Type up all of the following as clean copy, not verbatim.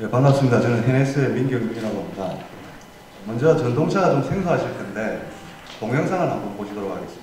예, 반갑습니다. 저는 헤네스의 민경준이라고 합니다. 먼저 전동차가 좀 생소하실 텐데 동영상을 한번 보시도록 하겠습니다.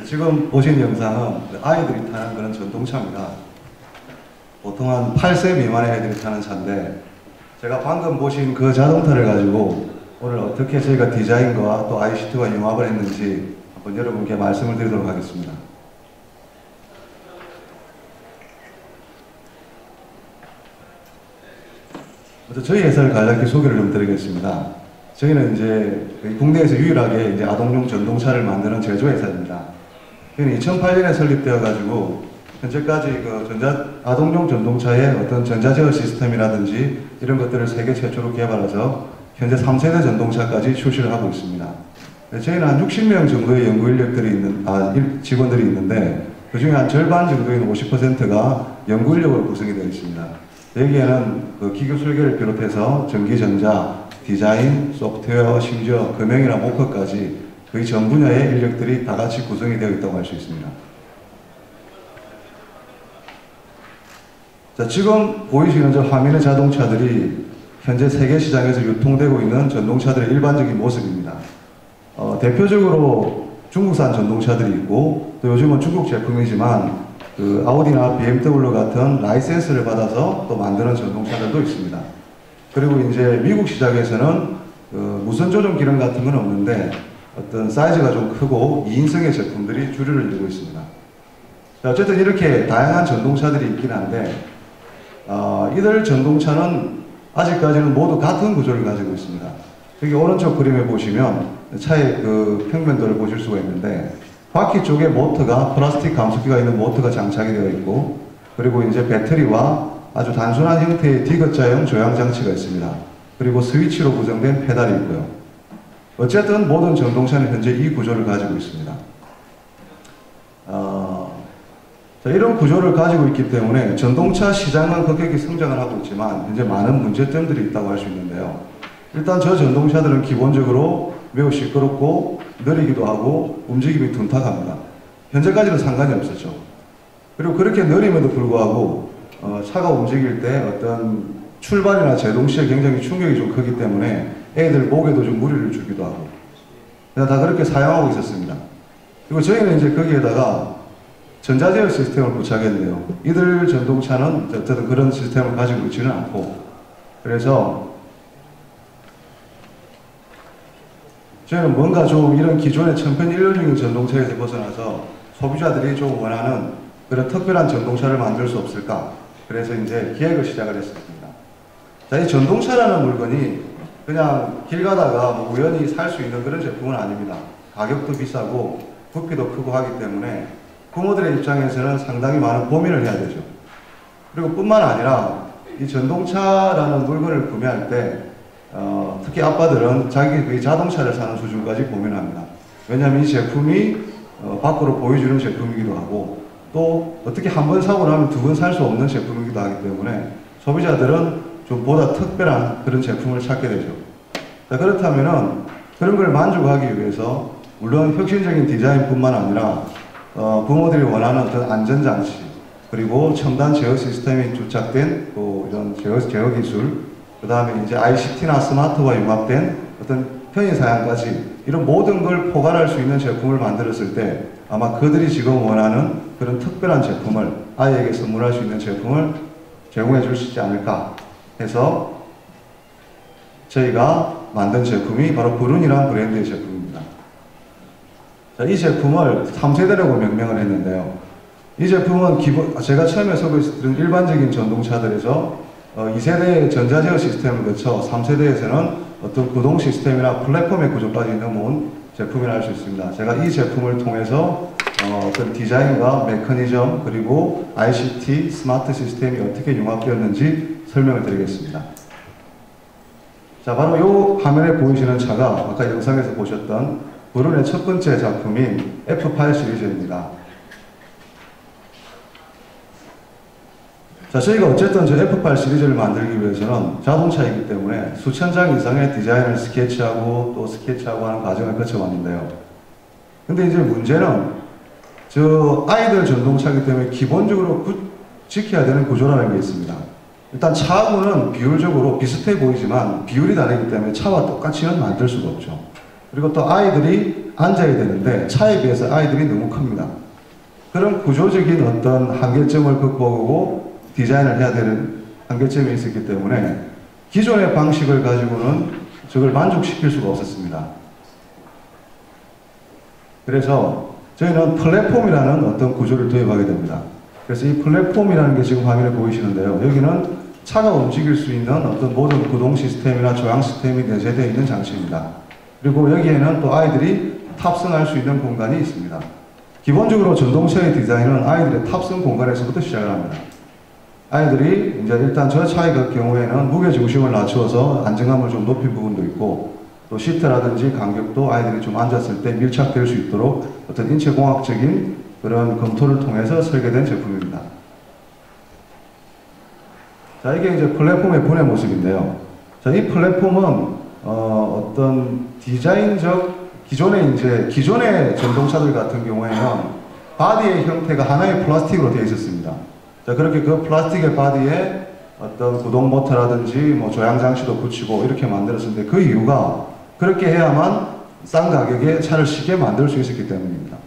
지금 보신 영상은 아이들이 타는 그런 전동차입니다. 보통 한 8세 미만의 애들이 타는 차인데 제가 방금 보신 그 자동차를 가지고 오늘 어떻게 저희가 디자인과 또 ICT와 융합을 했는지 한번 여러분께 말씀을 드리도록 하겠습니다. 먼저 저희 회사를 간략히 소개를 좀 드리겠습니다. 저희는 이제 국내에서 유일하게 이제 아동용 전동차를 만드는 제조회사입니다. 저희는 2008년에 설립되어가지고 현재까지 그 아동용 전동차의 어떤 전자제어 시스템이라든지 이런 것들을 세계 최초로 개발해서 현재 3세대 전동차까지 출시를 하고 있습니다. 저희는 한 60명 정도의 연구 인력들이 직원들이 있는데 그 중에 한 절반 정도인 50%가 연구 인력으로 구성이 되어 있습니다. 여기에는 그 기교 설계를 비롯해서 전기, 전자, 디자인, 소프트웨어, 심지어 금형이나 모커까지 거의 전 분야의 인력들이 다 같이 구성이 되어 있다고 할 수 있습니다. 자, 지금 보이시는 저 화면의 자동차들이 현재 세계 시장에서 유통되고 있는 전동차들의 일반적인 모습입니다. 대표적으로 중국산 전동차들이 있고 또 요즘은 중국 제품이지만 그 아우디나 BMW 같은 라이센스를 받아서 또 만드는 전동차들도 있습니다. 그리고 이제 미국 시장에서는 무선 조종 기능 같은 건 없는데 어떤 사이즈가 좀 크고 2인승의 제품들이 주류를 이루고 있습니다. 자, 어쨌든 이렇게 다양한 전동차들이 있긴 한데 이들 전동차는 아직까지는 모두 같은 구조를 가지고 있습니다. 여기 오른쪽 그림에 보시면 차의 그 평면도를 보실 수가 있는데 바퀴 쪽에 모터가 플라스틱 감속기가 있는 모터가 장착이 되어 있고 그리고 이제 배터리와 아주 단순한 형태의 디귿자형 조향 장치가 있습니다. 그리고 스위치로 구성된 페달이 있고요. 어쨌든 모든 전동차는 현재 이 구조를 가지고 있습니다. 자, 이런 구조를 가지고 있기 때문에 전동차 시장은 급격히 성장을 하고 있지만 현재 많은 문제점들이 있다고 할 수 있는데요. 일단 저 전동차들은 기본적으로 매우 시끄럽고 느리기도 하고 움직임이 둔탁합니다. 현재까지는 상관이 없었죠. 그리고 그렇게 느림에도 불구하고 차가 움직일 때 어떤 출발이나 제동 시에 굉장히 충격이 좀 크기 때문에 애들 목에도 좀 무리를 주기도 하고 다 그렇게 사용하고 있었습니다. 그리고 저희는 이제 거기에다가 전자제어 시스템을 부착했는데요. 이들 전동차는 어쨌든 그런 시스템을 가지고 있지는 않고 그래서 저희는 뭔가 좀 이런 기존의 천편일률적인 전동차에서 벗어나서 소비자들이 좀 원하는 그런 특별한 전동차를 만들 수 없을까? 그래서 이제 기획을 시작을 했습니다. 자, 이 전동차라는 물건이 그냥 길 가다가 뭐 우연히 살 수 있는 그런 제품은 아닙니다. 가격도 비싸고 부피도 크고 하기 때문에 부모들의 입장에서는 상당히 많은 고민을 해야 되죠. 그리고 뿐만 아니라 이 전동차라는 물건을 구매할 때 특히 아빠들은 자기 자동차를 사는 수준까지 고민합니다. 왜냐하면 이 제품이 밖으로 보여주는 제품이기도 하고 또 어떻게 한 번 사고 나면 두 번 살 수 없는 제품이기도 하기 때문에 소비자들은 좀 보다 특별한 그런 제품을 찾게 되죠. 자, 그렇다면은 그런 걸 만족하기 위해서 물론 혁신적인 디자인뿐만 아니라 부모들이 원하는 어떤 안전장치 그리고 첨단 제어 시스템이 주착된 또 이런 제어 기술, 그 다음에 이제 ICT나 스마트와 융합된 어떤 편의사양까지 이런 모든 걸 포괄할 수 있는 제품을 만들었을 때 아마 그들이 지금 원하는 그런 특별한 제품을 아이에게 선물할 수 있는 제품을 제공해 줄 수 있지 않을까 해서 저희가 만든 제품이 바로 브룬이라는 브랜드의 제품입니다. 자, 이 제품을 3세대라고 명명을 했는데요. 이 제품은 제가 처음에 소개했던 일반적인 전동차들에서 2세대의 전자제어 시스템을 거쳐 3세대에서는 어떤 구동 시스템이나 플랫폼의 구조까지 넣어놓은 제품이라 할 수 있습니다. 제가 이 제품을 통해서 어떤 디자인과 메커니즘 그리고 ICT, 스마트 시스템이 어떻게 융합되었는지 설명을 드리겠습니다. 자, 바로 이 화면에 보이시는 차가 아까 영상에서 보셨던 브룬의 첫 번째 작품인 F8 시리즈입니다. 자, 저희가 어쨌든 저 F8 시리즈를 만들기 위해서는 자동차이기 때문에 수천 장 이상의 디자인을 스케치하고 또 스케치하고 하는 과정을 거쳐왔는데요. 근데 이제 문제는 저 아이들 전동차이기 때문에 기본적으로 지켜야 되는 구조라는 게 있습니다. 일단 차하고는 비율적으로 비슷해 보이지만 비율이 다르기 때문에 차와 똑같이는 만들 수가 없죠. 그리고 또 아이들이 앉아야 되는데 차에 비해서 아이들이 너무 큽니다. 그런 구조적인 어떤 한계점을 극복하고 디자인을 해야 되는 한계점이 있었기 때문에 기존의 방식을 가지고는 저걸 만족시킬 수가 없었습니다. 그래서 저희는 플랫폼이라는 어떤 구조를 도입하게 됩니다. 그래서 이 플랫폼이라는 게 지금 화면에 보이시는데요. 여기는 차가 움직일 수 있는 어떤 모든 구동 시스템이나 조향 시스템이 내재되어 있는 장치입니다. 그리고 여기에는 또 아이들이 탑승할 수 있는 공간이 있습니다. 기본적으로 전동차의 디자인은 아이들의 탑승 공간에서부터 시작을 합니다. 아이들이 이제 일단 저 차의 경우에는 무게 중심을 낮추어서 안정감을 좀 높인 부분도 있고 또 시트라든지 간격도 아이들이 좀 앉았을 때 밀착될 수 있도록 어떤 인체공학적인 그런 검토를 통해서 설계된 제품입니다. 자, 이게 이제 플랫폼의 분해 모습인데요. 자, 이 플랫폼은 어떤 디자인적 기존의 전동차들 같은 경우에는 바디의 형태가 하나의 플라스틱으로 되어 있었습니다. 자, 그렇게 그 플라스틱의 바디에 어떤 구동 모터라든지 뭐 조향 장치도 붙이고 이렇게 만들었는데 그 이유가 그렇게 해야만 싼 가격에 차를 쉽게 만들 수 있었기 때문입니다.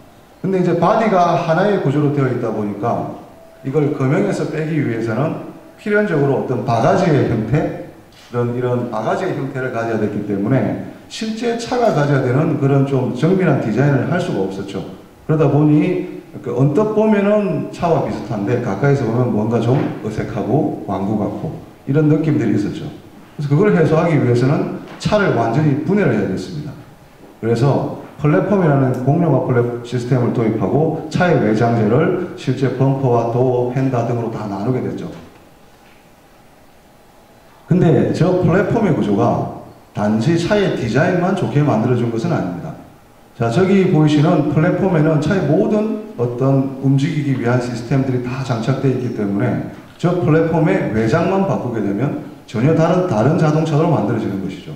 근데 이제 바디가 하나의 구조로 되어 있다 보니까 이걸 금형에서 빼기 위해서는 필연적으로 어떤 바가지의 형태, 이런 바가지의 형태를 가져야 됐기 때문에 실제 차가 가져야 되는 그런 좀 정밀한 디자인을 할 수가 없었죠. 그러다 보니 언뜻 보면은 차와 비슷한데 가까이서 보면 뭔가 좀 어색하고 왕구 같고 이런 느낌들이 있었죠. 그래서 그걸 해소하기 위해서는 차를 완전히 분해를 해야 됐습니다. 그래서 플랫폼이라는 공룡화 플랫 시스템을 도입하고 차의 외장재를 실제 범퍼와 도어, 펜다 등으로 다 나누게 됐죠. 근데 저 플랫폼의 구조가 단지 차의 디자인만 좋게 만들어준 것은 아닙니다. 자, 저기 보이시는 플랫폼에는 차의 모든 어떤 움직이기 위한 시스템들이 다 장착되어 있기 때문에 저 플랫폼의 외장만 바꾸게 되면 전혀 다른 자동차로 만들어지는 것이죠.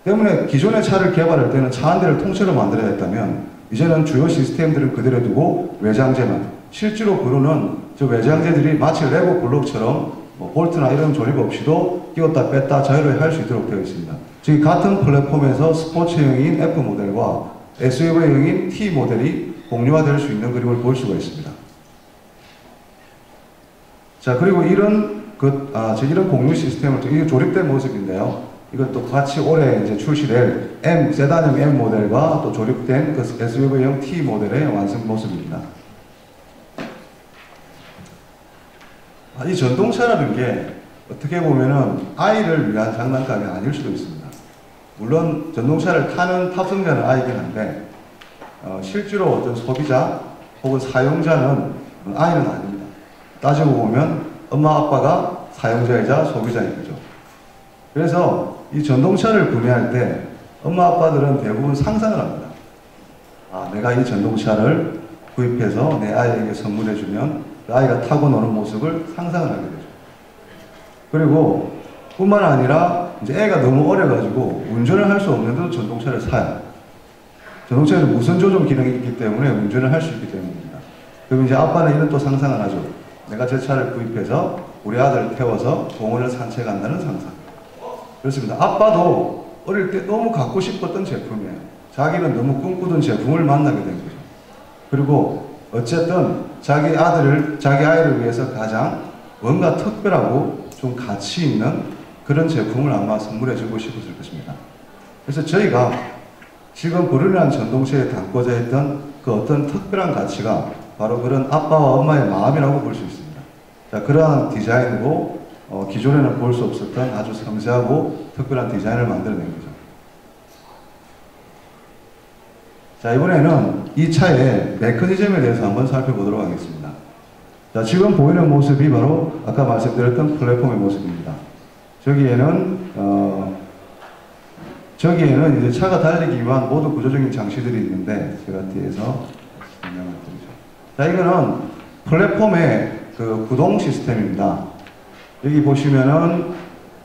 때문에 기존의 차를 개발할 때는 차 한 대를 통째로 만들어야 했다면 이제는 주요 시스템들은 그대로 두고 외장재만, 실제로 브룬은 저 외장재들이 마치 레고 블록처럼 뭐 볼트나 이런 조립 없이도 끼웠다 뺐다 자유롭게 할 수 있도록 되어 있습니다. 즉 같은 플랫폼에서 스포츠형인 F 모델과 SUV형인 T 모델이 공유화될 수 있는 그림을 볼 수가 있습니다. 자, 그리고 이런 공유 시스템을 이게 조립된 모습인데요. 이건 또 같이 올해 이제 출시될 M, 세단형 M 모델과 또 조립된 그 SUV형 T 모델의 완성 모습입니다. 이 전동차라는 게 어떻게 보면은 아이를 위한 장난감이 아닐 수도 있습니다. 물론 전동차를 타는 탑승자는 아이긴 한데 실제로 어떤 소비자 혹은 사용자는 아이는 아닙니다. 따지고 보면 엄마 아빠가 사용자이자 소비자인 거죠. 그래서 이 전동차를 구매할 때 엄마 아빠들은 대부분 상상을 합니다. 아, 내가 이 전동차를 구입해서 내 아이에게 선물해주면 그 아이가 타고 노는 모습을 상상을 하게 되죠. 그리고 뿐만 아니라 이제 애가 너무 어려가지고 운전을 할 수 없는데도 전동차를 사요. 전동차에는 무선 조종 기능이 있기 때문에 운전을 할 수 있기 때문입니다. 그럼 이제 아빠는 이런 또 상상을 하죠. 내가 제 차를 구입해서 우리 아들을 태워서 공원을 산책한다는 상상. 그렇습니다. 아빠도 어릴 때 너무 갖고 싶었던 제품이에요. 자기는 너무 꿈꾸던 제품을 만나게 된 거죠. 그리고 어쨌든 자기 아이를 위해서 가장 뭔가 특별하고 좀 가치 있는 그런 제품을 아마 선물해 주고 싶었을 것입니다. 그래서 저희가 지금 브루네라는 전동차에 담고자 했던 그 어떤 특별한 가치가 바로 그런 아빠와 엄마의 마음이라고 볼 수 있습니다. 자, 그러한 디자인으로 기존에는 볼 수 없었던 아주 섬세하고 특별한 디자인을 만들어낸 거죠. 자, 이번에는 이 차의 메커니즘에 대해서 한번 살펴보도록 하겠습니다. 자, 지금 보이는 모습이 바로 아까 말씀드렸던 플랫폼의 모습입니다. 저기에는 이제 차가 달리기 위한 모두 구조적인 장치들이 있는데 제가 뒤에서 설명을 드리죠. 자, 이거는 플랫폼의 그 구동 시스템입니다. 여기 보시면은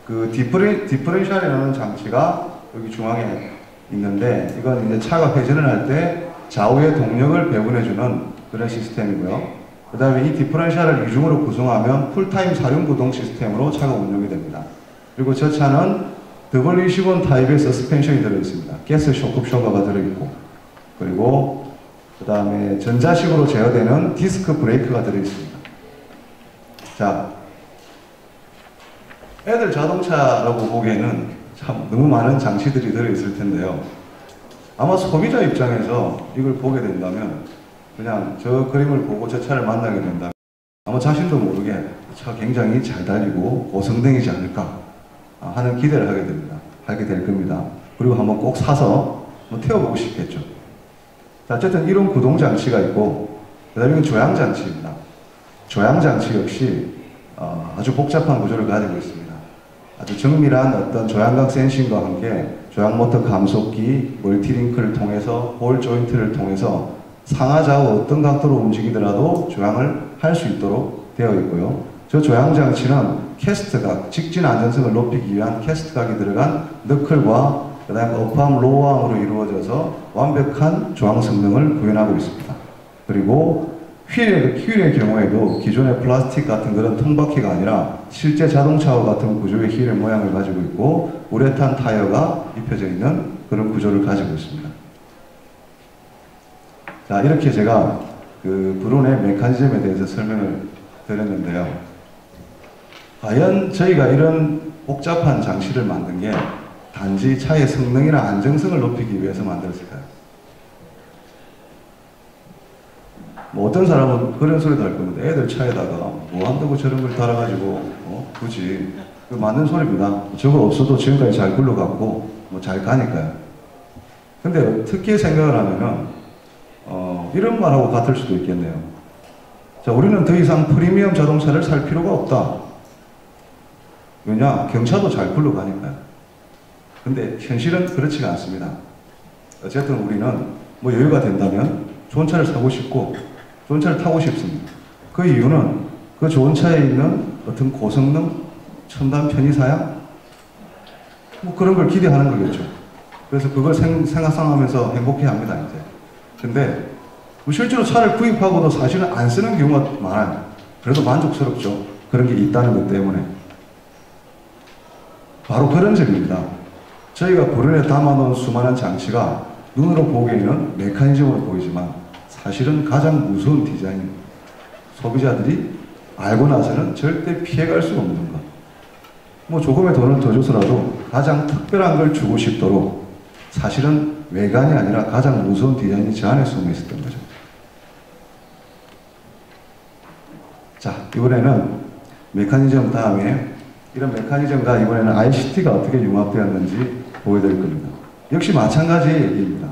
그 디퍼렌셜이라는 장치가 여기 중앙에 있는데 이건 이제 차가 회전을 할 때 좌우의 동력을 배분해주는 그런 시스템이고요. 그 다음에 이 디퍼렌셜을 이중으로 구성하면 풀타임 사륜 구동 시스템으로 차가 운용이 됩니다. 그리고 저 차는 W21 타입의 서스펜션이 들어있습니다. 가스 쇼크쇼버가 들어있고, 그리고 그 다음에 전자식으로 제어되는 디스크 브레이크가 들어있습니다. 자, 애들 자동차라고 보기에는 참 너무 많은 장치들이 들어있을 텐데요. 아마 소비자 입장에서 이걸 보게 된다면 그냥 저 그림을 보고 저 차를 만나게 된다면 아마 자신도 모르게 차 굉장히 잘 달리고 고성능이지 않을까 하는 기대를 하게 될 겁니다. 그리고 한번 꼭 사서 태워보고 싶겠죠. 자, 어쨌든 이런 구동 장치가 있고, 그 다음에 이건 조향 장치입니다. 조향 장치 역시 아주 복잡한 구조를 가지고 있습니다. 아주 정밀한 어떤 조향각 센싱과 함께 조향 모터 감속기, 멀티링크를 통해서 볼 조인트를 통해서 상하 좌우 어떤 각도로 움직이더라도 조향을 할 수 있도록 되어 있고요. 저 조향 장치는 캐스트각, 직진 안전성을 높이기 위한 캐스트각이 들어간 너클과 그 다음에 업암, 로우암으로 이루어져서 완벽한 조향 성능을 구현하고 있습니다. 그리고 휠의 경우에도 기존의 플라스틱 같은 그런 통바퀴가 아니라 실제 자동차와 같은 구조의 휠의 모양을 가지고 있고 우레탄 타이어가 입혀져 있는 그런 구조를 가지고 있습니다. 자, 이렇게 제가 그 브룬의 메커니즘에 대해서 설명을 드렸는데요. 과연 저희가 이런 복잡한 장치를 만든 게 단지 차의 성능이나 안정성을 높이기 위해서 만들었을까요? 뭐 어떤 사람은 그런 소리도 할 건데 애들 차에다가 뭐 한다고 저런 걸 달아가지고 굳이 맞는 소리입니다. 저거 없어도 지금까지 잘 굴러갔고 뭐 잘 가니까요. 근데 어떻게 생각을 하면은 이런 말하고 같을 수도 있겠네요. 자, 우리는 더 이상 프리미엄 자동차를 살 필요가 없다. 왜냐? 경차도 잘 굴러가니까요. 근데 현실은 그렇지가 않습니다. 어쨌든 우리는 뭐 여유가 된다면 좋은 차를 사고 싶고 좋은 차를 타고 싶습니다. 그 이유는 그 좋은 차에 있는 어떤 고성능, 첨단 편의사양 뭐 그런 걸 기대하는 거겠죠. 그래서 그걸 생각하면서 행복해합니다, 이제. 근데 실제로 차를 구입하고도 사실은 안 쓰는 경우가 많아요. 그래도 만족스럽죠. 그런 게 있다는 것 때문에. 바로 그런 점입니다. 저희가 브룬에 담아놓은 수많은 장치가 눈으로 보기에는 메커니즘으로 보이지만 사실은 가장 무서운 디자인입니다. 소비자들이 알고 나서는 절대 피해갈 수 없는 것. 뭐 조금의 돈을 더 줘서라도 가장 특별한 걸 주고 싶도록 사실은 외관이 아니라 가장 무서운 디자인이 저 안에 숨어 있었던 거죠. 자, 이번에는 메커니즘 다음에 이런 메커니즘과 이번에는 ICT가 어떻게 융합되었는지 보여드릴 겁니다. 역시 마찬가지 얘기입니다.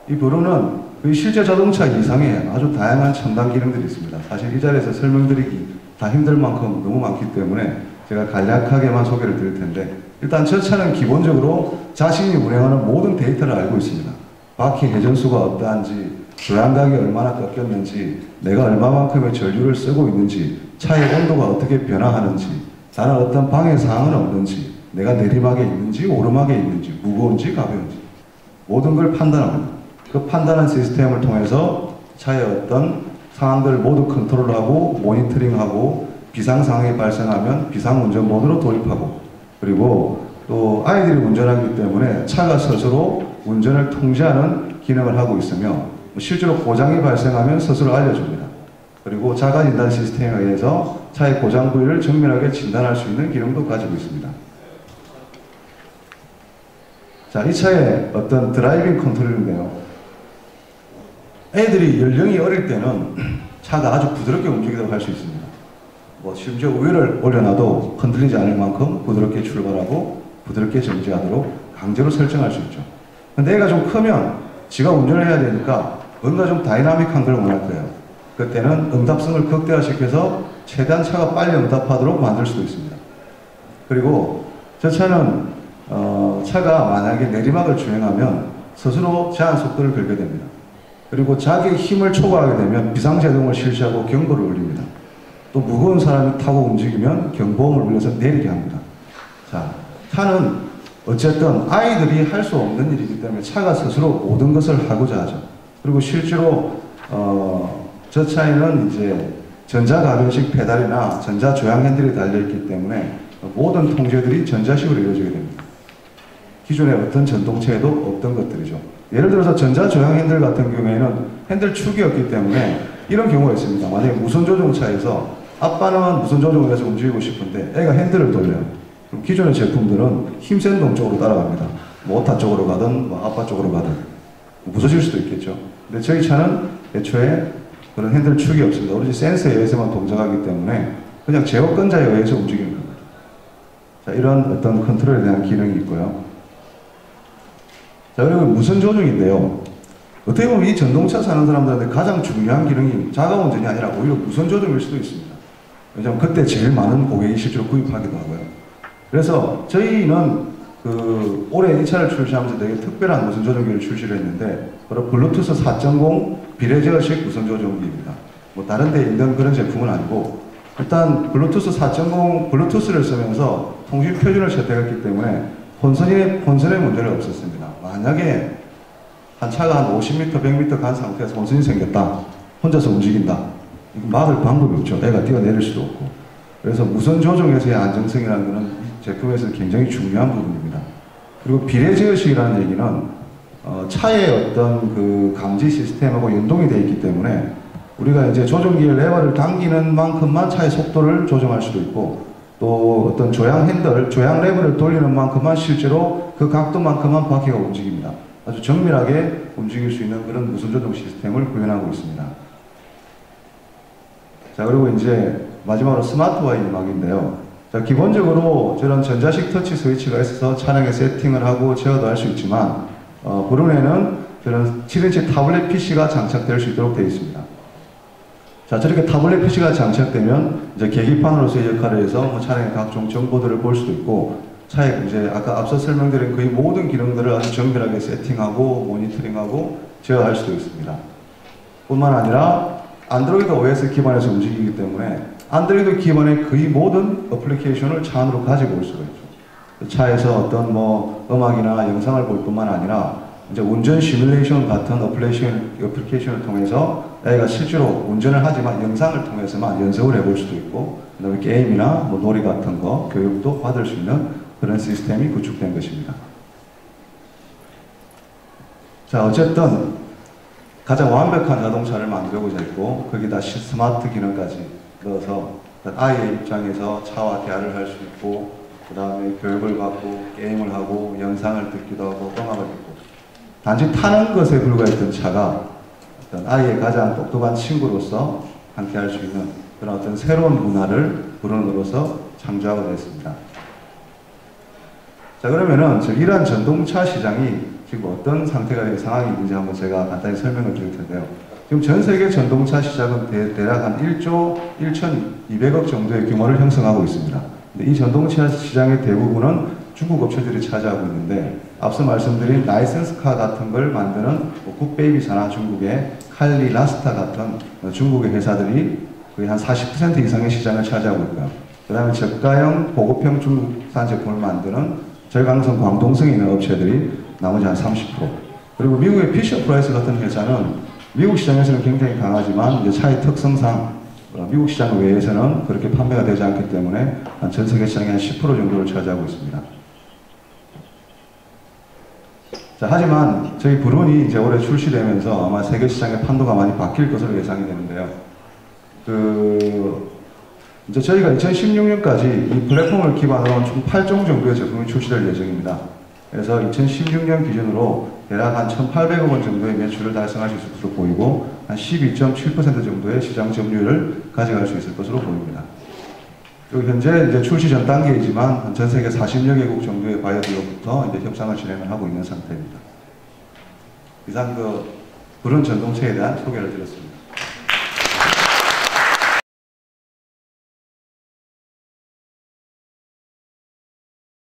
이 브루는 그 실제 자동차 이상의 아주 다양한 첨단 기능들이 있습니다. 사실 이 자리에서 설명드리기 다 힘들 만큼 너무 많기 때문에 제가 간략하게만 소개를 드릴 텐데, 일단 저 차는 기본적으로 자신이 운행하는 모든 데이터를 알고 있습니다. 바퀴 회전수가 어떠한지, 조향각이 얼마나 꺾였는지, 내가 얼마만큼의 전류를 쓰고 있는지, 차의 온도가 어떻게 변화하는지, 다른 어떤 방해 사항은 없는지, 내가 내리막에 있는지 오르막에 있는지, 무거운지 가벼운지 모든 걸 판단합니다. 그 판단한 시스템을 통해서 차의 어떤 상황들을 모두 컨트롤하고 모니터링하고 비상 상황이 발생하면 비상 운전 모드로 돌입하고, 그리고 또 아이들이 운전하기 때문에 차가 스스로 운전을 통제하는 기능을 하고 있으며, 실제로 고장이 발생하면 스스로 알려줍니다. 그리고 자가 진단 시스템에 의해서 차의 고장 부위를 정밀하게 진단할 수 있는 기능도 가지고 있습니다. 자, 이 차의 어떤 드라이빙 컨트롤인데요. 애들이 연령이 어릴 때는 차가 아주 부드럽게 움직이도록 할 수 있습니다. 뭐 심지어 우회를 올려놔도 흔들리지 않을 만큼 부드럽게 출발하고 부드럽게 정지하도록 강제로 설정할 수 있죠. 근데 애가 좀 크면 지가 운전을 해야 되니까 뭔가 좀 다이나믹한 걸 원할 거예요. 그때는 응답성을 극대화시켜서 최대한 차가 빨리 응답하도록 만들 수도 있습니다. 그리고 저 차는 차가 만약에 내리막을 주행하면 스스로 제한 속도를 걸게 됩니다. 그리고 자기의 힘을 초과하게 되면 비상제동을 실시하고 경보를 울립니다. 또 무거운 사람이 타고 움직이면 경보음을 울려서 내리게 합니다. 자, 차는 어쨌든 아이들이 할 수 없는 일이기 때문에 차가 스스로 모든 것을 하고자 하죠. 그리고 실제로 저 차에는 이제 전자가변식 페달이나 전자조향 핸들이 달려있기 때문에 모든 통제들이 전자식으로 이루어지게 됩니다. 기존의 어떤 전동차에도 없던 것들이죠. 예를 들어서 전자조향 핸들 같은 경우에는 핸들 축이 없기 때문에 이런 경우가 있습니다. 만약에 무선조종차에서 아빠는 무선조종을 해서 움직이고 싶은데 애가 핸들을 돌려요. 그럼 기존의 제품들은 힘센 동쪽으로 따라갑니다. 뭐 오타 쪽으로 가든 뭐 아빠 쪽으로 가든 무서질 수도 있겠죠. 근데 저희 차는 애초에 그런 핸들 축이 없습니다. 오로지 센서에 의해서만 동작하기 때문에 그냥 제어권자에 의해서 움직이는 겁니다. 자, 이런 어떤 컨트롤에 대한 기능이 있고요. 자, 그리고 무선 조종인데요. 어떻게 보면 이 전동차 사는 사람들한테 가장 중요한 기능이 자가운전이 아니라 오히려 무선 조종일 수도 있습니다. 왜냐하면 그때 제일 많은 고객이 실제로 구입하기도 하고요. 그래서 저희는 올해 이 차를 출시하면서 되게 특별한 무선 조종기를 출시를 했는데, 바로 블루투스 4.0 비례제어식 무선 조종기입니다. 뭐 다른 데 있는 그런 제품은 아니고, 일단 블루투스 4.0 블루투스를 쓰면서 통신 표준을 채택했기 때문에 혼선의 문제는 없었습니다. 만약에 한 차가 한 50m, 100m 간 상태에서 혼선이 생겼다, 혼자서 움직인다, 이거 막을 방법이 없죠. 애가 뛰어내릴 수도 없고. 그래서 무선 조종에서의 안정성이라는 것은 이 제품에서 굉장히 중요한 부분입니다. 그리고 비례제어식이라는 얘기는 차의 어떤 그 감지 시스템하고 연동이 되어 있기 때문에 우리가 이제 조종기의 레버를 당기는 만큼만 차의 속도를 조정할 수도 있고, 또 어떤 조향 핸들, 조향 레버를 돌리는 만큼만 실제로 그 각도만큼만 바퀴가 움직입니다. 아주 정밀하게 움직일 수 있는 그런 무선 조종 시스템을 구현하고 있습니다. 자, 그리고 이제 마지막으로 스마트 와인막인데요. 자, 기본적으로 저런 전자식 터치 스위치가 있어서 차량에 세팅을 하고 제어도 할 수 있지만, 브루네는 저런 7인치 타블렛 PC가 장착될 수 있도록 되어 있습니다. 자, 저렇게 타블렛 PC가 장착되면 이제 계기판으로서의 역할을 해서 뭐 차량의 각종 정보들을 볼 수도 있고, 차에 이제 아까 앞서 설명드린 거의 모든 기능들을 아주 정밀하게 세팅하고 모니터링하고 제어할 수도 있습니다. 뿐만 아니라 안드로이드 OS 기반에서 움직이기 때문에 안드로이드 기반의 거의 모든 어플리케이션을 차 안으로 가지고 올 수가 있죠. 차에서 어떤 뭐 음악이나 영상을 볼 뿐만 아니라 이제 운전 시뮬레이션 같은 어플리케이션을 통해서 애가 실제로 운전을 하지만 영상을 통해서만 연습을 해볼 수도 있고, 그다음에 게임이나 뭐 놀이 같은 거 교육도 받을 수 있는 그런 시스템이 구축된 것입니다. 자, 어쨌든 가장 완벽한 자동차를 만들고자 했고, 거기다 스마트 기능까지 넣어서 아이의 입장에서 차와 대화를 할 수 있고, 그 다음에 교육을 받고 게임을 하고 영상을 듣기도 하고 음악을 듣고 단지 타는 것에 불과했던 차가 어떤 아이의 가장 똑똑한 친구로서 함께 할 수 있는 그런 어떤 새로운 문화를 불어넣어서 창조하게 됐습니다. 자, 그러면은 이러한 전동차 시장이 지금 어떤 상태가 상황이 있는지 한번 제가 간단히 설명을 드릴 텐데요. 지금 전 세계 전동차 시장은 대략 한 1조 1,200억 정도의 규모를 형성하고 있습니다. 근데 이 전동차 시장의 대부분은 중국 업체들이 차지하고 있는데 앞서 말씀드린 라이센스카 같은 걸 만드는 굿베이비사나 중국의 칼리 라스타 같은 중국의 회사들이 거의 한 40% 이상의 시장을 차지하고 있고요. 그 다음에 저가형 보급형 중국산 제품을 만드는 저강성 광동성이 있는 업체들이 나머지 한 30%. 그리고 미국의 피셔 프라이스 같은 회사는 미국 시장에서는 굉장히 강하지만 이제 차의 특성상 미국 시장 외에서는 그렇게 판매가 되지 않기 때문에 전 세계 시장의 한 10% 정도를 차지하고 있습니다. 자, 하지만 저희 브론이 이제 올해 출시되면서 아마 세계 시장의 판도가 많이 바뀔 것으로 예상이 되는데요. 이제 저희가 2016년까지 이 플랫폼을 기반으로 한 총 8종 정도의 제품이 출시될 예정입니다. 그래서 2016년 기준으로 대략 한 1,800억 원 정도의 매출을 달성할 수 있을 것으로 보이고 한 12.7% 정도의 시장 점유율을 가져갈 수 있을 것으로 보입니다. 그리고 현재 이제 출시 전 단계이지만 전 세계 40여 개국 정도의 바이어들로부터 이제 협상을 진행을 하고 있는 상태입니다. 이상 브론 전동차에 대한 소개를 드렸습니다.